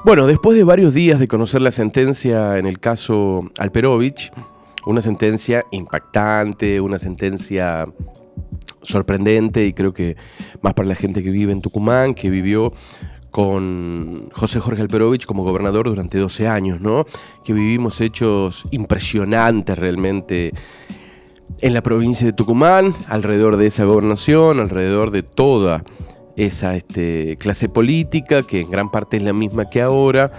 Bueno, después de varios días de conocer la sentencia en el caso Alperovich, una sentencia impactante, una sentencia sorprendente, y creo que más para la gente que vive en Tucumán, que vivió con José Jorge Alperovich como gobernador durante 12 años, ¿no? Que vivimos hechos impresionantes realmente en la provincia de Tucumán, alrededor de esa gobernación, alrededor de toda esa clase política, que en gran parte es la misma que ahora,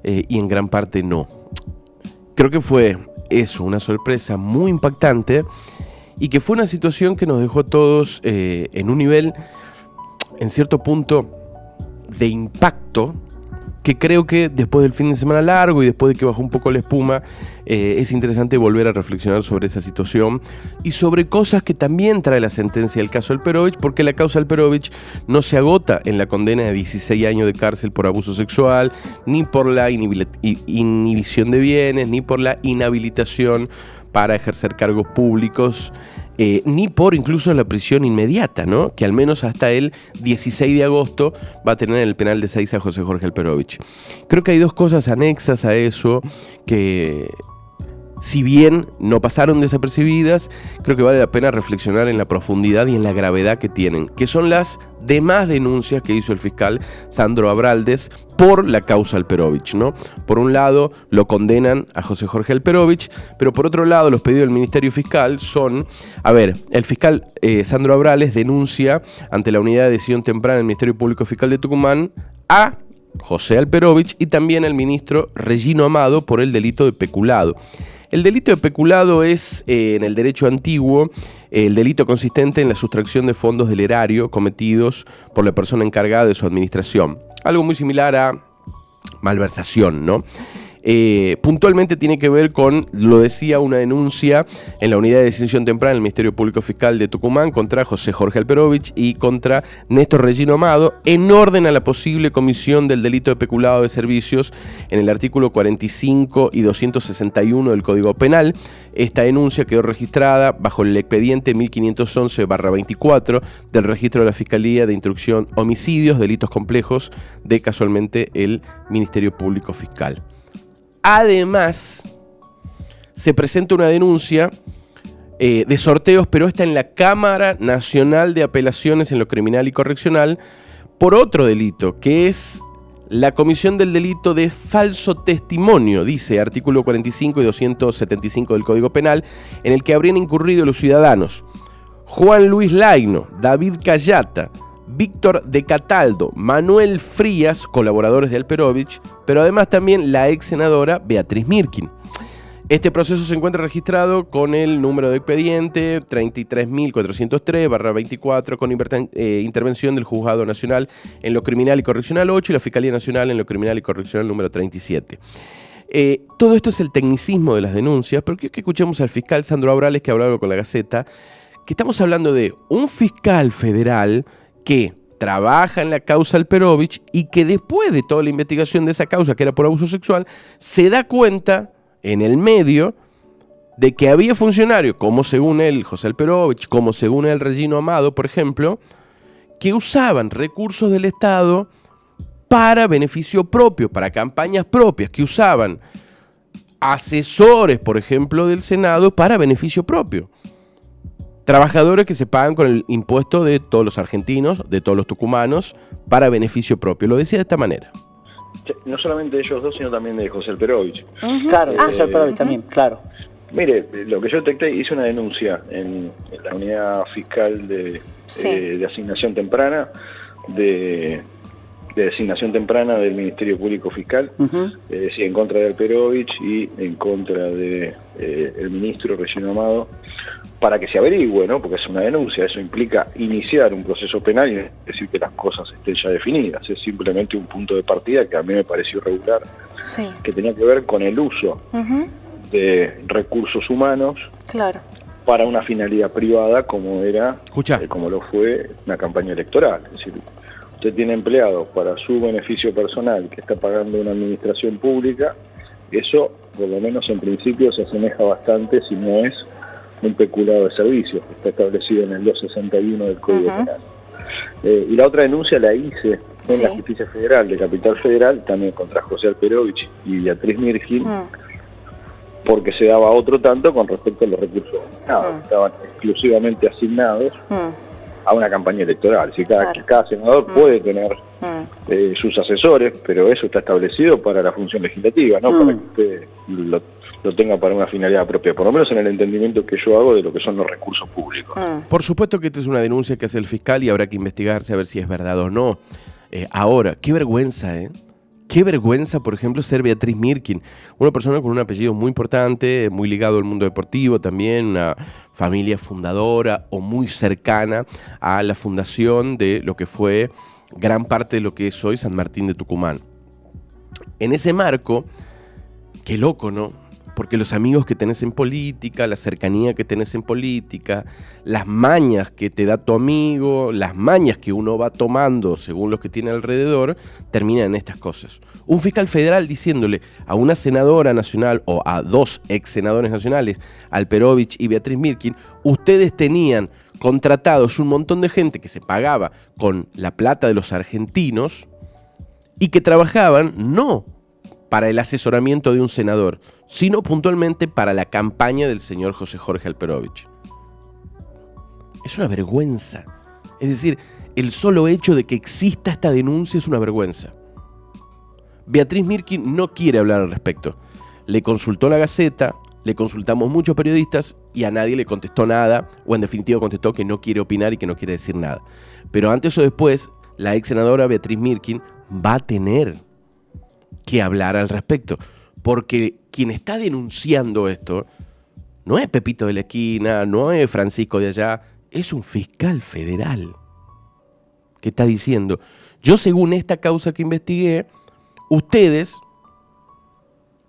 y en gran parte no. Creo que fue eso, una sorpresa muy impactante, y que fue una situación que nos dejó a todos en un nivel, en cierto punto, de impacto, que creo que después del fin de semana largo y después de que bajó un poco la espuma, es interesante volver a reflexionar sobre esa situación y sobre cosas que también trae la sentencia del caso Alperovich, porque la causa Alperovich no se agota en la condena de 16 años de cárcel por abuso sexual, ni por la inhibición de bienes, ni por la inhabilitación para ejercer cargos públicos, ni por incluso la prisión inmediata, ¿no? Que al menos hasta el 16 de agosto va a tener en el penal de Ezeiza a José Jorge Alperovich. Creo que hay dos cosas anexas a eso que, si bien no pasaron desapercibidas, creo que vale la pena reflexionar en la profundidad y en la gravedad que tienen, que son las demás denuncias que hizo el fiscal Sandro Abraldes por la causa Alperovich, ¿no? Por un lado, lo condenan a José Jorge Alperovich, pero por otro lado, los pedidos del Ministerio Fiscal son... el fiscal Sandro Abraldes denuncia ante la Unidad de Decisión Temprana del Ministerio Público Fiscal de Tucumán a José Alperovich y también al ministro Regino Amado por el delito de peculado. El delito de peculado es, en el derecho antiguo, el delito consistente en la sustracción de fondos del erario cometidos por la persona encargada de su administración. Algo muy similar a malversación, ¿no? Puntualmente tiene que ver con, lo decía, una denuncia en la Unidad de Decisión Temprana del Ministerio Público Fiscal de Tucumán contra José Jorge Alperovich y contra Néstor Regino Amado en orden a la posible comisión del delito de peculado de servicios en el artículo 45 y 261 del Código Penal. Esta denuncia quedó registrada bajo el expediente 1511/24 del registro de la Fiscalía de Instrucción Homicidios, Delitos Complejos de, casualmente, el Ministerio Público Fiscal. Además, se presenta una denuncia de sorteos, pero esta en la Cámara Nacional de Apelaciones en lo Criminal y Correccional, por otro delito, que es la comisión del delito de falso testimonio, dice artículo 45 y 275 del Código Penal, en el que habrían incurrido los ciudadanos Juan Luis Laino, David Cayata, Víctor de Cataldo, Manuel Frías, colaboradores de Alperovich, pero además también la ex senadora Beatriz Mirkin. Este proceso se encuentra registrado con el número de expediente 33.403/24 con intervención del Juzgado Nacional en lo Criminal y Correccional 8 y la Fiscalía Nacional en lo Criminal y Correccional número 37. Todo esto es el tecnicismo de las denuncias, pero quiero que escuchemos al fiscal Sandro Abraldes, que hablaba con la Gaceta, que estamos hablando de un fiscal federal que trabaja en la causa Alperovich y que después de toda la investigación de esa causa, que era por abuso sexual, se da cuenta en el medio de que había funcionarios, como según él José Alperovich, como según él Regino Amado, por ejemplo, que usaban recursos del Estado para beneficio propio, para campañas propias, que usaban asesores, por ejemplo, del Senado para beneficio propio. Trabajadores que se pagan con el impuesto de todos los argentinos, de todos los tucumanos, para beneficio propio. Lo decía de esta manera. No solamente de ellos dos, sino también de José Alperovich. Claro, José Alperovich también, claro. Mire, lo que yo detecté, hice una denuncia en la unidad fiscal de asignación temprana, de designación temprana del Ministerio Público Fiscal, en contra de Alperovich y en contra de el ministro Regino Amado, para que se averigüe, ¿no? Porque es una denuncia, eso implica iniciar un proceso penal y decir que las cosas estén ya definidas. Es simplemente un punto de partida que a mí me pareció irregular, que tenía que ver con el uso de recursos humanos para una finalidad privada, como era, como lo fue una campaña electoral. Es decir, usted tiene empleados para su beneficio personal que está pagando una administración pública, eso por lo menos en principio se asemeja bastante, si no es un peculado de servicios, que está establecido en el 261 del Código Penal. Y la otra denuncia la hice en la Justicia Federal, de Capital Federal, también contra José Alperovich y Beatriz Mirkin, porque se daba otro tanto con respecto a los recursos asignados. Estaban exclusivamente asignados a una campaña electoral. Si cada senador puede tener sus asesores, pero eso está establecido para la función legislativa, no para que usted lo tenga para una finalidad propia, por lo menos en el entendimiento que yo hago de lo que son los recursos públicos. Por supuesto que esta es una denuncia que hace el fiscal y habrá que investigarse a ver si es verdad o no. Ahora, qué vergüenza, ¿eh? Qué vergüenza, por ejemplo, ser Beatriz Mirkin, una persona con un apellido muy importante, muy ligado al mundo deportivo también, una familia fundadora o muy cercana a la fundación de lo que fue gran parte de lo que es hoy San Martín de Tucumán. En ese marco, qué loco, ¿no? Porque los amigos que tenés en política, la cercanía que tenés en política, las mañas que te da tu amigo, las mañas que uno va tomando según los que tiene alrededor, terminan en estas cosas. Un fiscal federal diciéndole a una senadora nacional o a dos ex senadores nacionales, Alperovich y Beatriz Mirkin, ustedes tenían contratados un montón de gente que se pagaba con la plata de los argentinos y que trabajaban no para el asesoramiento de un senador, sino puntualmente para la campaña del señor José Jorge Alperovich. Es una vergüenza. Es decir, el solo hecho de que exista esta denuncia es una vergüenza. Beatriz Mirkin no quiere hablar al respecto. Le consultó la Gaceta, le consultamos muchos periodistas y a nadie le contestó nada, o en definitiva contestó que no quiere opinar y que no quiere decir nada. Pero antes o después, la ex senadora Beatriz Mirkin va a tener que hablar al respecto, porque quien está denunciando esto no es Pepito de la esquina, no es Francisco de allá, es un fiscal federal que está diciendo, yo según esta causa que investigué, ustedes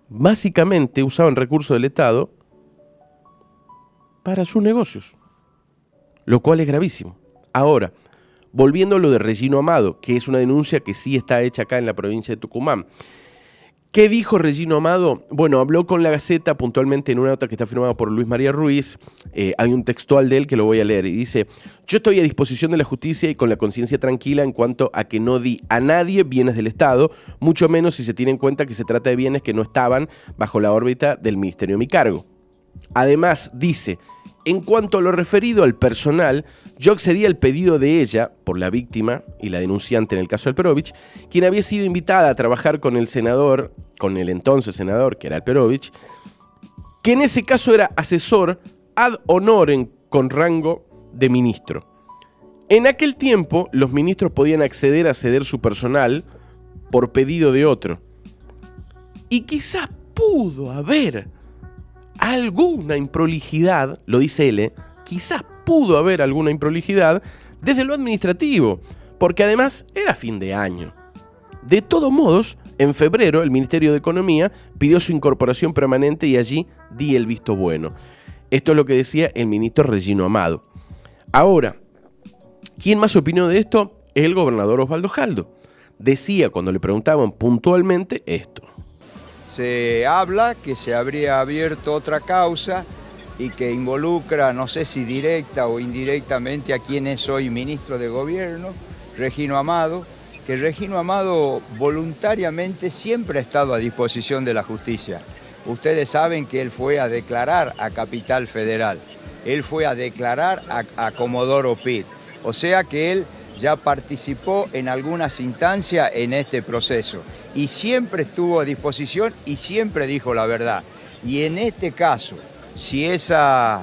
básicamente usaban recursos del Estado para sus negocios, lo cual es gravísimo. Ahora, volviendo a lo de Regino Amado, que es una denuncia que sí está hecha acá en la provincia de Tucumán. ¿Qué dijo Regino Amado? Bueno, habló con la Gaceta puntualmente en una nota que está firmada por Luis María Ruiz. Hay un textual de él que lo voy a leer y dice: yo estoy a disposición de la justicia y con la conciencia tranquila en cuanto a que no di a nadie bienes del Estado, mucho menos si se tiene en cuenta que se trata de bienes que no estaban bajo la órbita del ministerio a mi cargo. Además, dice: en cuanto a lo referido al personal, yo accedí al pedido de ella, por la víctima y la denunciante en el caso de Alperovich, quien había sido invitada a trabajar con el senador, con el entonces senador, que era Alperovich, que en ese caso era asesor ad honorem con rango de ministro. En aquel tiempo, los ministros podían acceder a ceder su personal por pedido de otro. Y quizás pudo haber alguna improlijidad, lo dice él, quizás pudo haber alguna improlijidad desde lo administrativo, porque además era fin de año. De todos modos, en febrero el Ministerio de Economía pidió su incorporación permanente y allí di el visto bueno. Esto es lo que decía el ministro Regino Amado. Ahora, ¿quién más opinó de esto? El gobernador Osvaldo Jaldo. Decía cuando le preguntaban puntualmente esto. Se habla que se habría abierto otra causa y que involucra, no sé si directa o indirectamente, a quien es hoy ministro de Gobierno, Regino Amado, que Regino Amado voluntariamente siempre ha estado a disposición de la justicia. Ustedes saben que él fue a declarar a Capital Federal, él fue a declarar a Comodoro Pi, o sea que él ya participó en algunas instancias en este proceso y siempre estuvo a disposición y siempre dijo la verdad. Y en este caso, si esa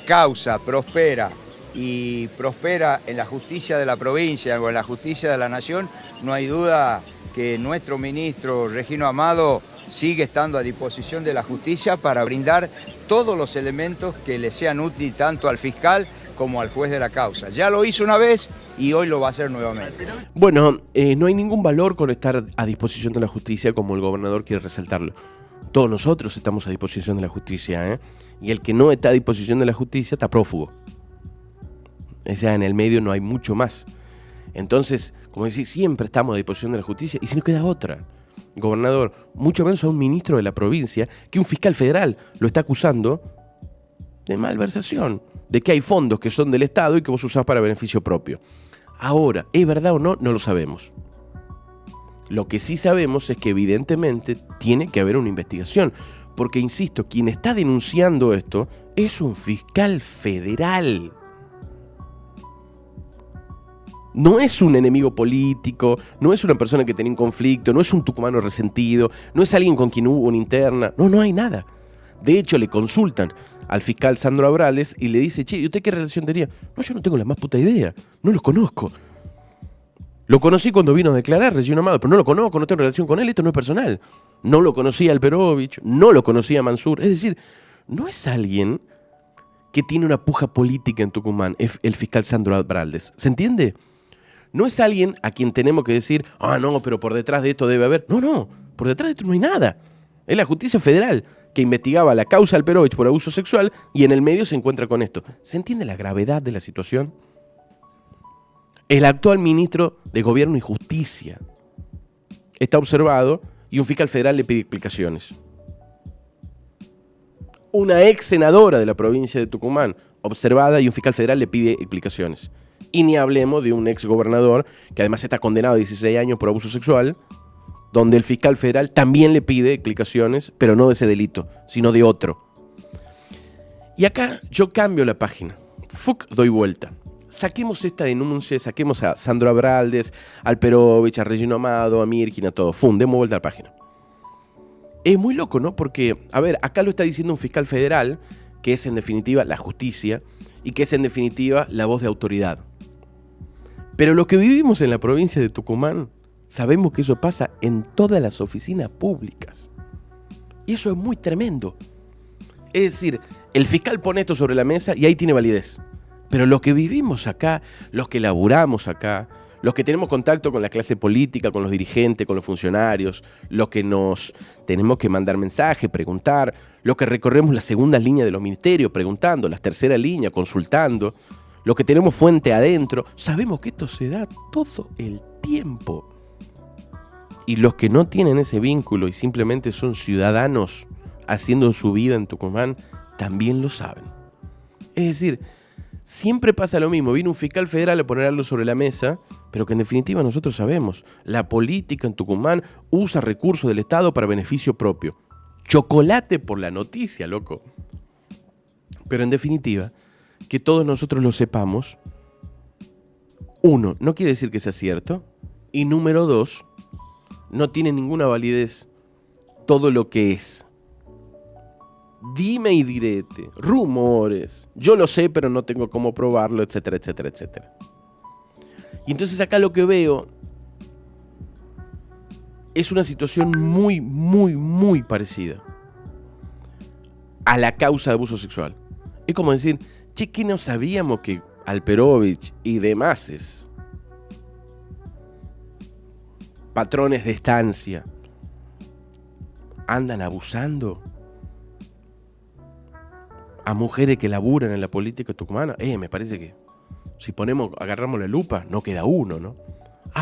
causa prospera y prospera en la justicia de la provincia o en la justicia de la nación, no hay duda que nuestro ministro Regino Amado sigue estando a disposición de la justicia para brindar todos los elementos que le sean útiles tanto al fiscal como al juez de la causa. Ya lo hizo una vez y hoy lo va a hacer nuevamente. Bueno, no hay ningún valor con estar a disposición de la justicia como el gobernador quiere resaltarlo. Todos nosotros estamos a disposición de la justicia, y el que no está a disposición de la justicia está prófugo. O sea, en el medio no hay mucho más. Entonces, como decís, siempre estamos a disposición de la justicia y si no queda otra. Gobernador, mucho menos a un ministro de la provincia que un fiscal federal lo está acusando de malversación, de que hay fondos que son del Estado y que vos usás para beneficio propio. Ahora, ¿es verdad o no? No lo sabemos. Lo que sí sabemos es que evidentemente tiene que haber una investigación. Porque, insisto, quien está denunciando esto es un fiscal federal. No es un enemigo político, no es una persona que tenía un conflicto, no es un tucumano resentido, no es alguien con quien hubo una interna. No hay nada. De hecho, le consultan al fiscal Sandro Abrales y le dice, che, ¿y usted qué relación tenía? No, yo no tengo la más puta idea, no lo conozco. Lo conocí cuando vino a declarar, Regino Amado, pero no lo conozco, no tengo relación con él, esto no es personal. No lo conocía Alperovich, no lo conocía Mansur. Es decir, no es alguien que tiene una puja política en Tucumán, es el fiscal Sandro Abrales. ¿Se entiende? No es alguien a quien tenemos que decir, no, pero por detrás de esto debe haber. No, por detrás de esto no hay nada. Es la justicia federal que investigaba la causa de Alperovich por abuso sexual y en el medio se encuentra con esto. ¿Se entiende la gravedad de la situación? El actual ministro de Gobierno y Justicia está observado y un fiscal federal le pide explicaciones. Una ex senadora de la provincia de Tucumán observada y un fiscal federal le pide explicaciones. Y ni hablemos de un ex gobernador que además está condenado a 16 años por abuso sexual, donde el fiscal federal también le pide explicaciones, pero no de ese delito, sino de otro. Y acá yo cambio la página. Doy vuelta. Saquemos esta denuncia, saquemos a Sandro Abrales, a Alperovich, a Regino Amado, a Mirkin, a todo. Demos vuelta a la página. Es muy loco, ¿no? Porque, a ver, acá lo está diciendo un fiscal federal, que es en definitiva la justicia, y que es en definitiva la voz de autoridad. Pero lo que vivimos en la provincia de Tucumán, sabemos que eso pasa en todas las oficinas públicas. Y eso es muy tremendo. Es decir, el fiscal pone esto sobre la mesa y ahí tiene validez. Pero los que vivimos acá, los que laburamos acá, los que tenemos contacto con la clase política, con los dirigentes, con los funcionarios, los que nos tenemos que mandar mensajes, preguntar, los que recorremos las segundas líneas de los ministerios preguntando, las terceras líneas consultando, los que tenemos fuente adentro, sabemos que esto se da todo el tiempo. Y los que no tienen ese vínculo y simplemente son ciudadanos haciendo su vida en Tucumán, también lo saben. Es decir, siempre pasa lo mismo. Viene un fiscal federal a poner algo sobre la mesa, pero que en definitiva nosotros sabemos. La política en Tucumán usa recursos del Estado para beneficio propio. Chocolate por la noticia, loco. Pero en definitiva, que todos nosotros lo sepamos, uno, no quiere decir que sea cierto. Y número dos, no tiene ninguna validez todo lo que es dime y direte, rumores, yo lo sé pero no tengo cómo probarlo, etcétera, etcétera, etcétera. Y entonces acá lo que veo es una situación muy, muy, muy parecida a la causa de abuso sexual. Es como decir, che, que no sabíamos que Alperovich y demás patrones de estancia andan abusando a mujeres que laburan en la política tucumana. Me parece que si agarramos la lupa, no queda uno, ¿no?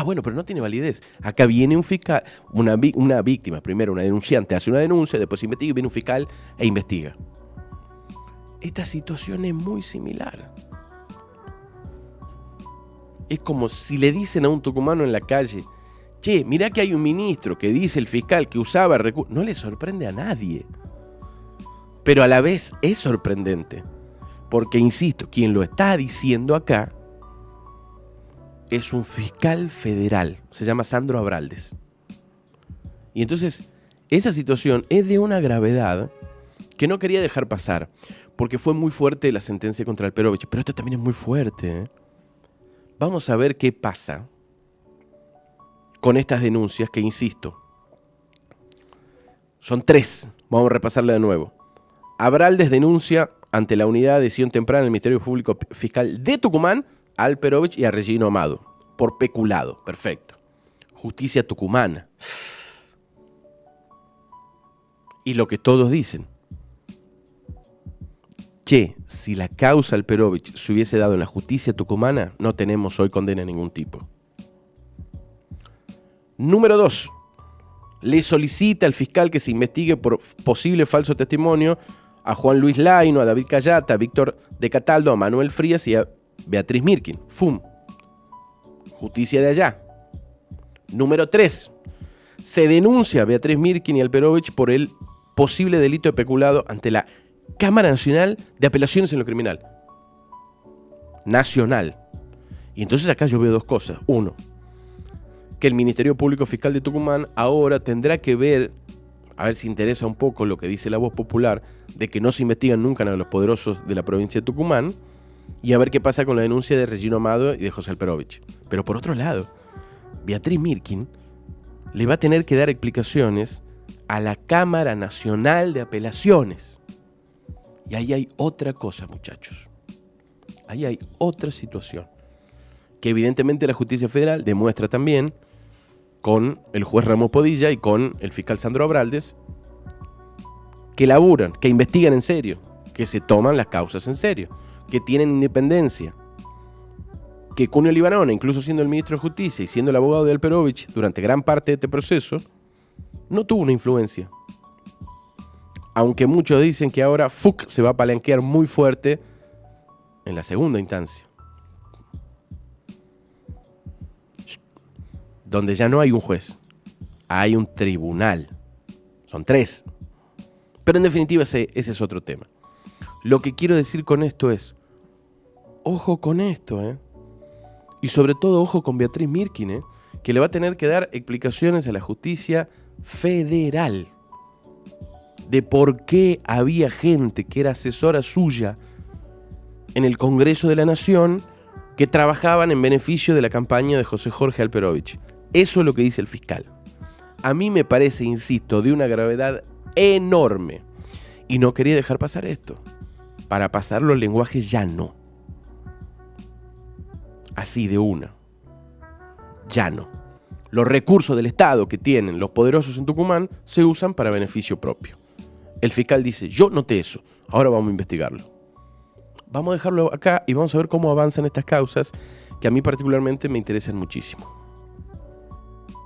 Bueno, pero no tiene validez. Acá viene un fiscal, una víctima, primero una denunciante hace una denuncia, después investiga y viene un fiscal e investiga. Esta situación es muy similar. Es como si le dicen a un tucumano en la calle, che, mirá que hay un ministro que dice el fiscal que usaba recursos. No le sorprende a nadie. Pero a la vez es sorprendente. Porque, insisto, quien lo está diciendo acá es un fiscal federal. Se llama Sandro Abrales. Y entonces, esa situación es de una gravedad que no quería dejar pasar. Porque fue muy fuerte la sentencia contra Alperovich. Pero esto también es muy fuerte, ¿eh? Vamos a ver qué pasa con estas denuncias que, insisto, son 3. Vamos a repasarla de nuevo. Abrales denuncia ante la Unidad de Decisión Temprana del Ministerio Público Fiscal de Tucumán a Alperovich y a Regino Amado por peculado. Perfecto. Justicia tucumana. Y lo que todos dicen. Che, si la causa Alperovich se hubiese dado en la justicia tucumana, no tenemos hoy condena de ningún tipo. Número 2. Le solicita al fiscal que se investigue por posible falso testimonio a Juan Luis Laino, a David Cayata, a Víctor de Cataldo, a Manuel Frías y a Beatriz Mirkin. justicia de allá. Número 3. Se denuncia a Beatriz Mirkin y Alperovich por el posible delito de peculado ante la Cámara Nacional de Apelaciones en lo Criminal. Nacional. Y entonces acá yo veo dos cosas. Uno, que el Ministerio Público Fiscal de Tucumán ahora tendrá que ver, a ver si interesa un poco lo que dice la voz popular, de que no se investigan nunca a los poderosos de la provincia de Tucumán, y a ver qué pasa con la denuncia de Regino Amado y de José Alperovich. Pero por otro lado, Beatriz Mirkin le va a tener que dar explicaciones a la Cámara Nacional de Apelaciones. Y ahí hay otra cosa, muchachos. Ahí hay otra situación. Que evidentemente la Justicia Federal demuestra también con el juez Ramos Podilla y con el fiscal Sandro Abraldes que laburan, que investigan en serio, que se toman las causas en serio, que tienen independencia. Que Cunio Libanona, incluso siendo el ministro de Justicia y siendo el abogado de Alperovich durante gran parte de este proceso, no tuvo una influencia. Aunque muchos dicen que ahora FUC se va a palanquear muy fuerte en la segunda instancia, donde ya no hay un juez, hay un tribunal. Son 3. Pero en definitiva ese es otro tema. Lo que quiero decir con esto es, ojo con esto, y sobre todo ojo con Beatriz Mirkin, que le va a tener que dar explicaciones a la justicia federal de por qué había gente que era asesora suya en el Congreso de la Nación que trabajaban en beneficio de la campaña de José Jorge Alperovich. Eso es lo que dice el fiscal. A mí me parece, insisto, de una gravedad enorme. Y no quería dejar pasar esto. Para pasarlo al lenguaje llano. Así de una. Llano. Los recursos del Estado que tienen los poderosos en Tucumán se usan para beneficio propio. El fiscal dice, yo noté eso, ahora vamos a investigarlo. Vamos a dejarlo acá y vamos a ver cómo avanzan estas causas que a mí particularmente me interesan muchísimo.